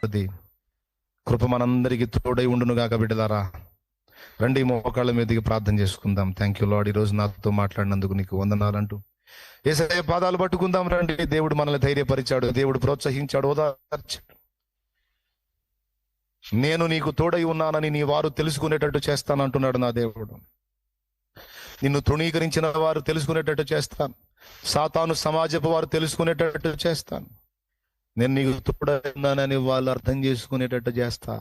గొప్పది కృప మనందరికీ తోడై ఉండునుగాక. బిడ్డలారా రండి, మోకాళ్ళ మీదకి ప్రార్థన చేసుకుందాం. థ్యాంక్ యూ లార్డ్, ఈరోజు నాతో మాట్లాడినందుకు నీకు వందనాలంటూ యేసయ్య పాదాలు పట్టుకుందాం. రండి, దేవుడు మనల్ని ధైర్యపరిచాడు, దేవుడు ప్రోత్సహించాడు, ఓదార్చాడు. నేను నీకు తోడై ఉన్నానని నీ వారు తెలుసుకునేటట్టు చేస్తానంటున్నాడు నా దేవుడు. నిన్ను తృణీకరించిన వారు తెలుసుకునేటట్టు చేస్తాను, సాతాను సమాజపు వారు తెలుసుకునేటట్టు చేస్తాను. నేను నీకు తోడై ఉన్నానని వాళ్ళు అర్థం చేసుకునేటట్టు చేస్తా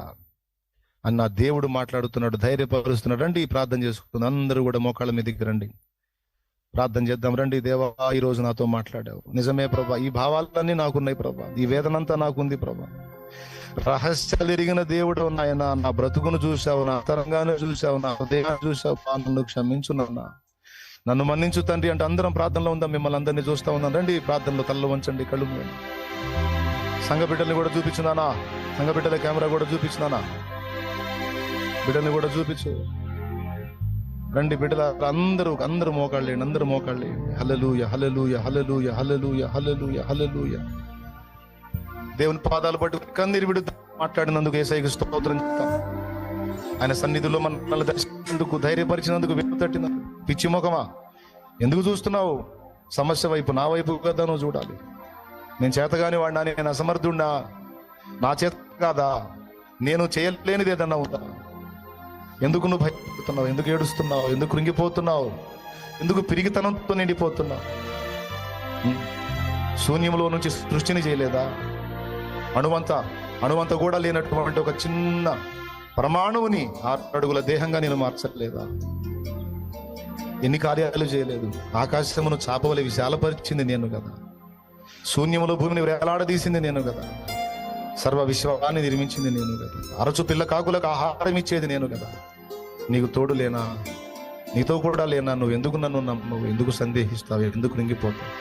అని నా దేవుడు మాట్లాడుతున్నాడు, ధైర్యపరుస్తున్నాడు. రండి ప్రార్థన చేసుకుందాం. అందరూ కూడా మోకాళ్ళ మీదకి రండి, ప్రార్థన చేద్దాం. రండి, దేవా ఈరోజు నాతో మాట్లాడావు, నిజమే ప్రభా, ఈ భావాలన్నీ నాకున్నాయి ప్రభా, ఈ వేదనంతా నాకుంది ప్రభా. రహస్యాలు ఎరిగిన దేవుడు నాయన, నా బ్రతుకును చూసావు, నా తరంగాను చూసావు, నా హృదయాన్ని చూసావు, నన్ను క్షమించున్నా, నన్ను మన్నించు తండ్రి అంటే అందరం ప్రార్థనలో ఉందాం. మిమ్మల్ని అందరినీ చూస్తా ఉన్నాను. రండి ప్రార్థనలో తల్లు వంచండి, కళ్ళు మూయండి. సంఘ బిడ్డల్ని కూడా చూపించున్నానా? సంఘ బిడ్డల కెమెరా కూడా చూపించున్నానా? బిడ్డల్ని కూడా చూపించు. రండి బిడ్డల అందరూ మోకాళ్ళేయండి, అందరూ మోకాళ్ళేయండి. హల్లెలూయా, హల్లెలూయా, హల్లెలూయా, హల్లెలూయా, హల్లెలూయా, హల్లెలూయా. దేవుని పాదాలు పట్టు కన్నీరు విడుదల మాట్లాడినందుకు యేసయ్యకు స్తోత్రం చెప్తాం. ఆయన సన్నిధిలో మనల్ని దర్శించినందుకు, ధైర్యపరిచినందుకు, వెనుతట్టినందుకు. పిచ్చి ముఖమా, ఎందుకు చూస్తున్నావు సమస్య వైపు? నా వైపు కదా నువ్వు చూడాలి. నేను చేతగాని వాడినా, నేను అసమర్థుడినా, నా చేత కాదా, నేను చేయలేనిది ఏదన్నా ఉందా? ఎందుకు నువ్వు భయపడుతున్నావు? ఎందుకు ఏడుస్తున్నావు? ఎందుకు కృంగిపోతున్నావు? ఎందుకు పిరిగితనంతో నిండిపోతున్నావు? శూన్యంలో నుంచి సృష్టిని చేయలేదా? అణువంత కూడా లేనటువంటి ఒక చిన్న పరమాణువుని 6 అడుగుల దేహంగా నేను మార్చలేదా? ఎన్ని కార్యాలు చేయలేదు? ఆకాశమును చాపవలె విశాలపరిచింది నేను కదా, శూన్యములో భూమిని వేలాడదీసింది నేను కదా, సర్వ విశ్వాన్ని నిర్మించింది నేను కదా, అరచు పిల్ల కాకులకు ఆహారం ఇచ్చేది నేను కదా. నీకు తోడు లేనా? నీతో కూడా లేనా? నువ్వు ఎందుకు నన్ను నమ్మవు? ఎందుకు సందేహిస్తావు? ఎందుకు రింగిపోతావు?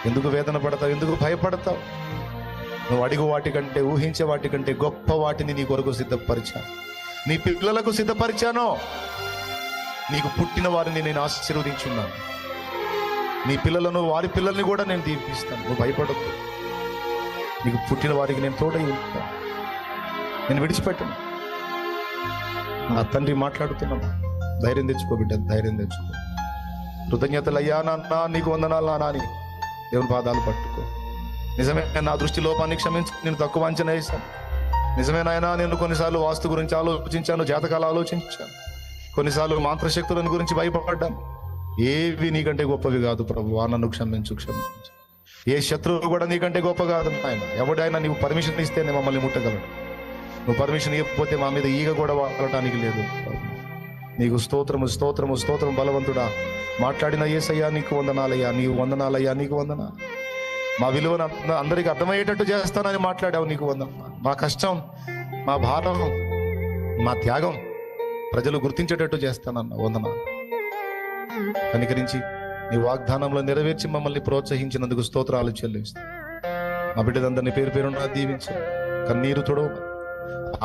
ఎందుకు వేదన పడతావు? ఎందుకు భయపడతావు? నువ్వు అడిగు వాటికంటే, ఊహించే వాటికంటే గొప్ప వాటిని నీ కొరకు సిద్ధపరిచాను, నీ పిల్లలకు సిద్ధపరిచాను. నీకు పుట్టిన వారిని నేను ఆశీర్వదించున్నాను, నీ పిల్లలను, వారి పిల్లల్ని కూడా నేను దీపిస్తాను. నువ్వు భయపడద్దు. నీకు పుట్టిన వారికి నేను తోడై ఉంటాను, నేను విడిచిపెట్టను. నా తండ్రి మాట్లాడుతున్నాను. ధైర్యం తెచ్చుకో బిడ్డ, ధైర్యం తెచ్చుకో. కృతజ్ఞతలు అయ్యా నాన్న, నీకు వందనాలు నాన్న అని దేవుని పాదాలు పట్టుకో. నిజమే, నా దృష్టి లోపాన్ని క్షమించు, నేను తక్కువ అంచనా వేశాను. నిజమే నాయన, నేను కొన్నిసార్లు వాస్తు గురించి ఆలోచించాను, జాతకాలు ఆలోచించాను, కొన్నిసార్లు మంత్రశక్తులను గురించి భయపడ్డాను. ఏవి నీకంటే గొప్పవి కాదు ప్రభువా, నన్ను క్షమించు. ఏ శత్రువు కూడా నీకంటే గొప్ప కాదు ఆయన. ఎవడైనా నీవు పర్మిషన్ ఇస్తేనే మమ్మల్ని ముట్టగలడు. నువ్వు పర్మిషన్ ఇవ్వకపోతే మా మీద ఈగ కూడా వాడటానికి లేదు. నీకు స్తోత్రము, స్తోత్రము, స్తోత్రం. బలవంతుడా, మాట్లాడిన యేసయ్యా నీకు వందనాలయ్యా, నీవు వందనాలయ్యా, నీకు వందనాలు. మా విలువను అందరికీ అర్థమయ్యేటట్టు చేస్తానని మాట్లాడావు, నీకు వందనాలు. మా కష్టం, మా భారం, మా త్యాగం ప్రజలు గుర్తించేటట్టు చేస్తానన్న వందనాలు. కనికరించి నీ వాగ్దానంలో నెరవేర్చి మమ్మల్ని ప్రోత్సహించినందుకు స్తోత్రాలు చెల్లిస్తాం. మా బిడ్డలందరినీ పేరు పేరున్నా దీవించు, కన్నీరు తొడవమని,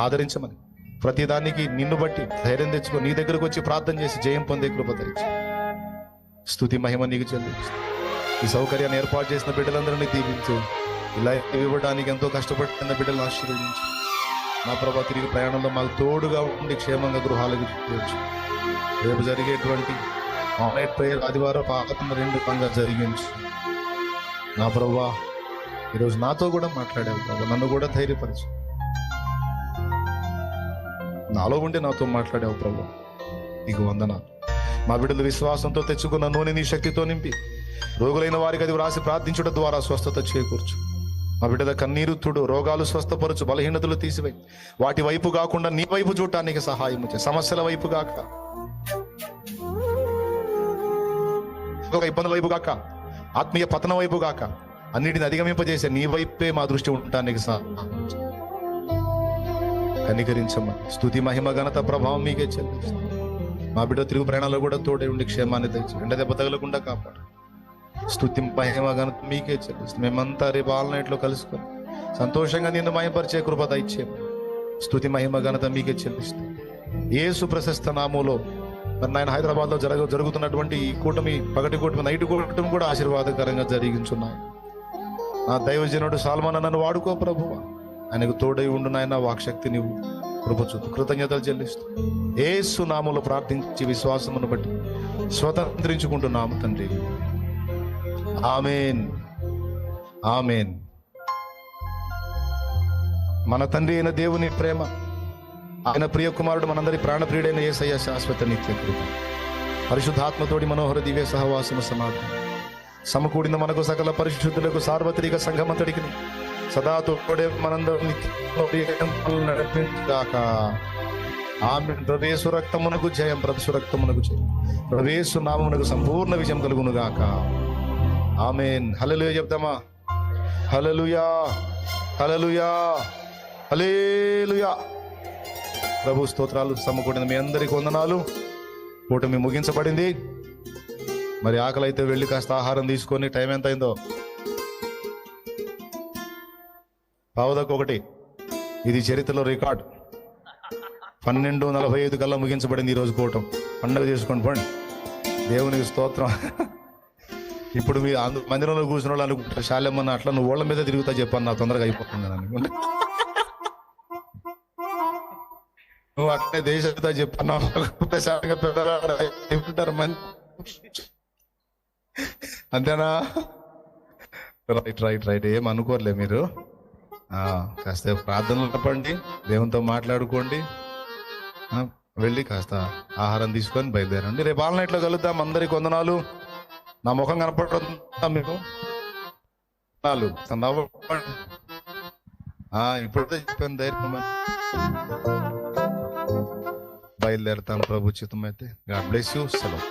ఆదరించమని, ప్రతిదానికి నిన్ను బట్టి ధైర్యం తెచ్చుకో, నీ దగ్గరకు వచ్చి ప్రార్థన చేసి జయం పొందే కృప తెచ్చు. స్తుతి మహిమ నీకు చెల్లించు. ఈ సౌకర్యాన్ని ఏర్పాటు చేసిన బిడ్డలందరినీ దీవించు. ఇలా ఇవ్వడానికి ఎంతో కష్టపడుతున్న బిడ్డలను ఆశీర్వదించు. మా ప్రభా, తిరిగి ప్రయాణంలో మాకు తోడుగా ఉండి క్షేమంగా గృహాలకు చేర్చు. రేపు జరిగేటువంటి ఆన్లైన్ ప్రేయర్ ఆదివారం 2 జరిగించు. నా ప్రభా, ఈరోజు నాతో కూడా మాట్లాడావు ప్రభా, నన్ను కూడా ధైర్యపరచు. నాలో ఉండి నాతో మాట్లాడావు ప్రభా, నీకు వందనాలు. మా బిడ్డలు విశ్వాసంతో తెచ్చుకున్న నూనె నీ శక్తితో నింపి, రోగులైన వారికి అది వ్రాసి ప్రార్థించడం ద్వారా స్వస్థత చేకూర్చు. మా బిడ్డల కన్నీరు తుడు, రోగాలు స్వస్థపరచు, బలహీనతలు తీసివేయి. వాటి వైపు కాకుండా నీ వైపు చూడటానికి సహాయం చే. సమస్యల వైపు గాక, ఇబ్బందుల వైపు గాక, ఆత్మీయ పతనం వైపు గాక, అన్నిటిని అధిగమింపజేసే నీ వైపే మా దృష్టి ఉండటానికి కనికరించమ్మా. స్తుతి మహిమ ఘనత ప్రభావం మీకే చెల్లిస్తాం. మా బిడ్డ తిరుగు ప్రయాణాల్లో కూడా తోడే ఉండి క్షేమాన్ని తెచ్చి, ఎండ దెబ్బ తగలకుండా కాపాడు. స్తుతి మహిమ ఘనత మీకే చెల్లిస్తాం. మేమంతా రేపు ఆల్నైట్లో కలుసుకొని సంతోషంగా నిన్ను మహిమపరిచే కృప దయచేయము. స్తుతి మహిమ ఘనత మీకే చెల్లిస్తాం. యేసు ప్రశస్త నామములో మరి నాయన హైదరాబాద్లో జరుగుతున్నటువంటి ఈ కూటమి, పగటి కూటమి, నైట్ కూటమి కూడా ఆశీర్వాదకరంగా జరిగించున్నాయి. నా దైవజనుడు సాల్మన్ నన్ను వాడుకో ప్రభువా. ఆయనకు తోడై ఉండు నాయన, వాక్శక్తి నీవు కృపచూపు. కృతజ్ఞతలు చెల్లిస్తూ యేసు నామములో ప్రార్థించి విశ్వాసమును బట్టి స్వతంత్రించుకుంటున్నాము తండ్రి. ఆమేన్, ఆమేన్. మన తండ్రి అయిన దేవుని ప్రేమ, ఆయన ప్రియ కుమారుడు మనందరి ప్రాణప్రియుడైన యేసయ్య శాశ్వత నిత్య కృప, పరిశుద్ధాత్మతోడి మనోహర దివ్య సహవాసము సమాధి సమకూడిన మనకు సకల పరిశుద్ధులకు సార్వత్రిక సంఘమంతడికి సదా తోడే మనందరం నడిపించుగాక. ఆమేన్. ప్రవేశు రక్తమునకు జయం, ప్రవేశు రక్తమునకు జయం, ప్రవేశు నామమునకు సంపూర్ణ విజయం కలుగును గాక. ఆమేన్. హల్లెలూయా చెప్తామా? హల్లెలూయా, హల్లెలూయా, హల్లెలూయా. ప్రభు స్తోత్రాలు. సమకూడిన మీ అందరికి వందనాలు. కూటమి ముగించబడింది. మరి ఆకలి అయితే వెళ్ళి కాస్త ఆహారం తీసుకొని, టైం ఎంత అయిందో? 1:15. ఇది చరిత్రలో రికార్డ్. 12:45 కల్లా ముగించబడింది ఈరోజు కూటం. పండుగ చేసుకోండి పండి. దేవునికి స్తోత్రం. ఇప్పుడు మీ మందిరంలో కూర్చున్న వాళ్ళు అనుకుంటారు, శాలెమ్మన్న అట్లా నువ్వు ఓళ్ళ మీద తిరుగుతా చెప్పాను, నా తొందరగా అయిపోతుంది అనుకుంటా. నువ్వు అట్లే దేశంతో చెప్పన్నావు మంది. అంతేనా? Right right right. ఏం అనుకోర్లే మీరు. కాస్త ప్రార్థనలు చెప్పండి, దేవునితో మాట్లాడుకోండి, వెళ్ళి కాస్త ఆహారం తీసుకొని బయలుదేరండి. రేపు ఆన్లైన్లో కలుద్దాం. అందరికి వందనాలు. నా ముఖం కనపడుతుందా మీకు? ఇప్పుడైతే చెప్పాను, ధైర్యం. బయలుదేరుతాం ప్రభు చిత్తమైతే. God bless you. సెలవు.